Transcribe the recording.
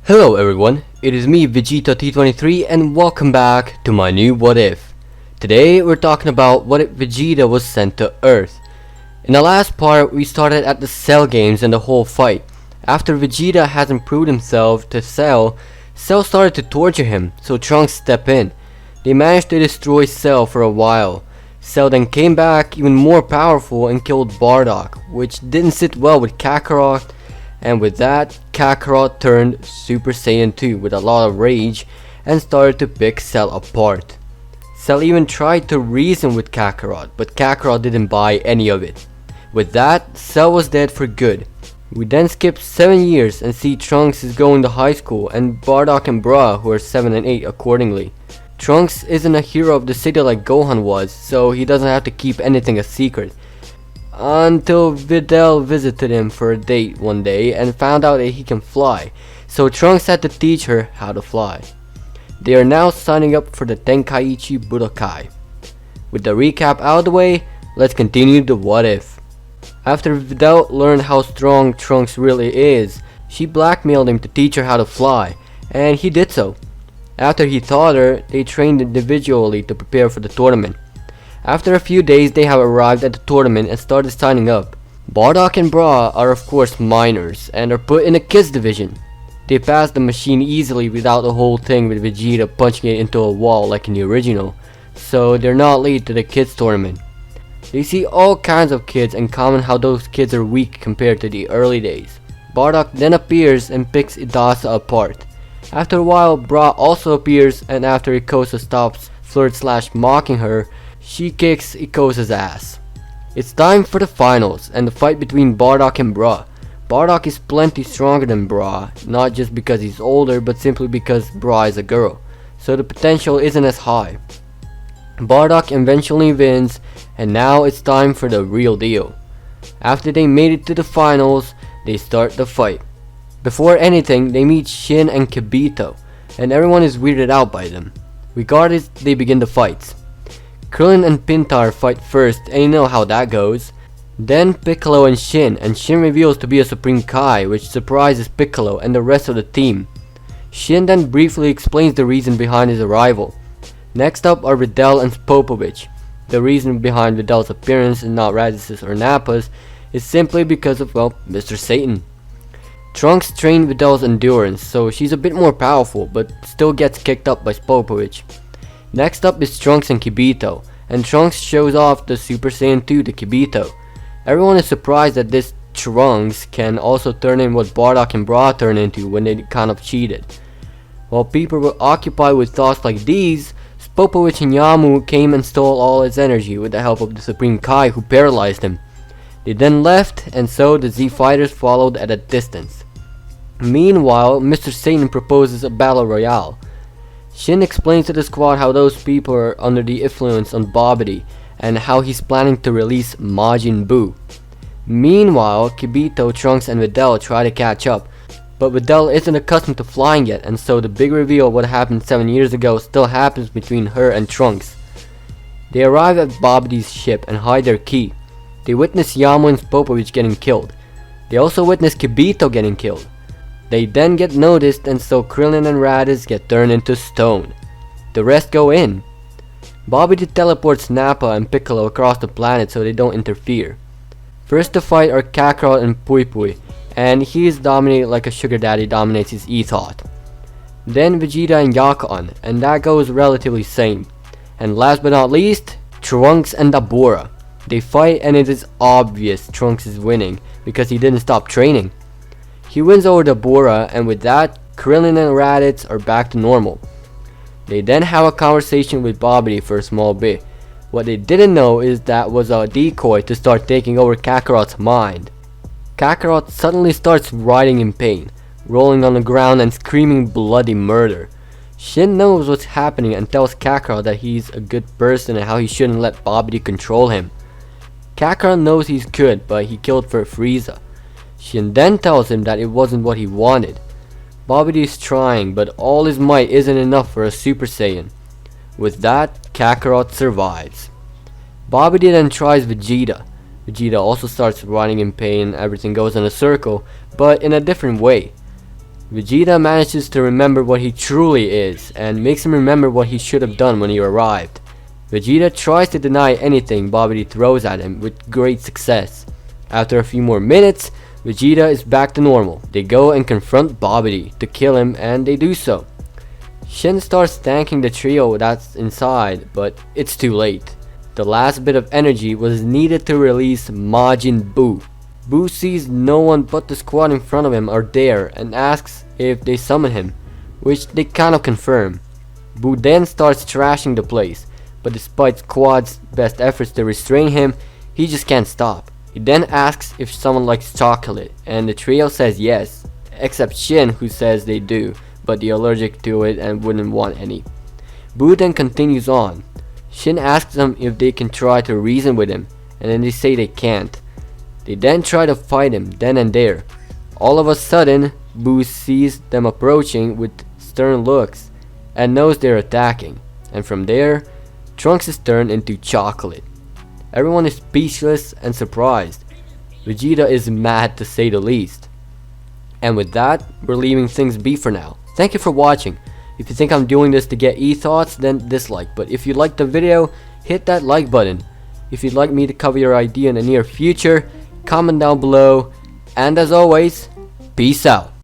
Hello everyone, it is me Vegeta T23 and welcome back to my new What If. Today we're talking about what if Vegeta was sent to Earth. In the last part we started at the Cell games and the whole fight. After Vegeta hasn't proved himself to Cell, Cell started to torture him, so Trunks stepped in. They managed to destroy Cell for a while. Cell then came back even more powerful and killed Bardock, which didn't sit well with Kakarot. And with that, Kakarot turned Super Saiyan 2 with a lot of rage and started to pick Cell apart. Cell even tried to reason with Kakarot, but Kakarot didn't buy any of it. With that, Cell was dead for good. We then skip 7 years and see Trunks is going to high school and Bardock and Bra, who are 7 and 8 accordingly. Trunks isn't a hero of the city like Gohan was, so he doesn't have to keep anything a secret. Until Videl visited him for a date one day and found out that he can fly, so Trunks had to teach her how to fly. They are now signing up for the Tenkaichi Budokai. With the recap out of the way, let's continue the what if. After Videl learned how strong Trunks really is, she blackmailed him to teach her how to fly, and he did so. After he taught her, they trained individually to prepare for the tournament. After a few days, they have arrived at the tournament and started signing up. Bardock and Bra are of course minors and are put in the kids division. They pass the machine easily without the whole thing with Vegeta punching it into a wall like in the original, so they're not late to the kids tournament. They see all kinds of kids and comment how those kids are weak compared to the early days. Bardock then appears and picks Idasa apart. After a while, Bra also appears, and after Ikosa stops flirt/mocking her, she kicks Ikosa's ass. It's time for the finals and the fight between Bardock and Bra. Bardock is plenty stronger than Bra, not just because he's older but simply because Bra is a girl, so the potential isn't as high. Bardock eventually wins, and now it's time for the real deal. After they made it to the finals, they start the fight. Before anything, they meet Shin and Kibito, and everyone is weirded out by them. Regardless, they begin the fights. Krillin and Pintar fight first, and you know how that goes. Then Piccolo and Shin reveals to be a Supreme Kai, which surprises Piccolo and the rest of the team. Shin then briefly explains the reason behind his arrival. Next up are Videl and Popovich. The reason behind Videl's appearance and not Raditz or Nappa's is simply because of, well, Mr. Satan. Trunks trained Videl's endurance, so she's a bit more powerful, but still gets kicked up by Popovich. Next up is Trunks and Kibito, and Trunks shows off the Super Saiyan 2 to Kibito. Everyone is surprised that this Trunks can also turn in what Bardock and Bra turn into when they kind of cheated. While people were occupied with thoughts like these, Popovich and Yamu came and stole all his energy with the help of the Supreme Kai, who paralyzed him. They then left, and so the Z Fighters followed at a distance. Meanwhile, Mr. Satan proposes a battle royale. Shin explains to the squad how those people are under the influence on Babidi and how he's planning to release Majin Buu. Meanwhile, Kibito, Trunks and Videl try to catch up, but Videl isn't accustomed to flying yet, and so the big reveal of what happened 7 years ago still happens between her and Trunks. They arrive at Babidi's ship and hide their key. They witness Yamu and Popovich getting killed. They also witness Kibito getting killed. They then get noticed, and so Krillin and Raditz get turned into stone. The rest go in. Babidi teleports Nappa and Piccolo across the planet so they don't interfere. First to fight are Kakarot and Pui Pui, and he is dominated like a sugar daddy dominates his ethot. Then Vegeta and Yakon, and that goes relatively same. And last but not least, Trunks and Dabura. They fight, and it is obvious Trunks is winning because he didn't stop training. He wins over Dabura, and with that, Krillin and Raditz are back to normal. They then have a conversation with Babidi for a small bit. What they didn't know is that was a decoy to start taking over Kakarot's mind. Kakarot suddenly starts writhing in pain, rolling on the ground and screaming bloody murder. Shin knows what's happening and tells Kakarot that he's a good person and how he shouldn't let Babidi control him. Kakarot knows he's good, but he killed for Frieza. Shin then tells him that it wasn't what he wanted. Babidi is trying, but all his might isn't enough for a Super Saiyan. With that, Kakarot survives. Babidi then tries Vegeta. Vegeta also starts running in pain, everything goes in a circle, but in a different way. Vegeta manages to remember what he truly is, and makes him remember what he should have done when he arrived. Vegeta tries to deny anything Babidi throws at him with great success. After a few more minutes, Vegeta is back to normal. They go and confront Babidi to kill him, and they do so. Shin starts thanking the trio that's inside, but it's too late. The last bit of energy was needed to release Majin Buu. Buu sees no one but the squad in front of him are there and asks if they summon him, which they kind of confirm. Buu then starts trashing the place, but despite Squad's best efforts to restrain him, he just can't stop. He then asks if someone likes chocolate, and the trio says yes, except Shin, who says they do, but they're allergic to it and wouldn't want any. Buu then continues on. Shin asks them if they can try to reason with him, and then they say they can't. They then try to fight him then and there. All of a sudden, Buu sees them approaching with stern looks and knows they're attacking, and from there, Trunks is turned into chocolate. Everyone is speechless and surprised. Vegeta is mad to say the least. And with that, we're leaving things be for now. Thank you for watching. If you think I'm doing this to get e-thoughts, then dislike. But if you liked the video, hit that like button. If you'd like me to cover your idea in the near future, comment down below. And as always, peace out.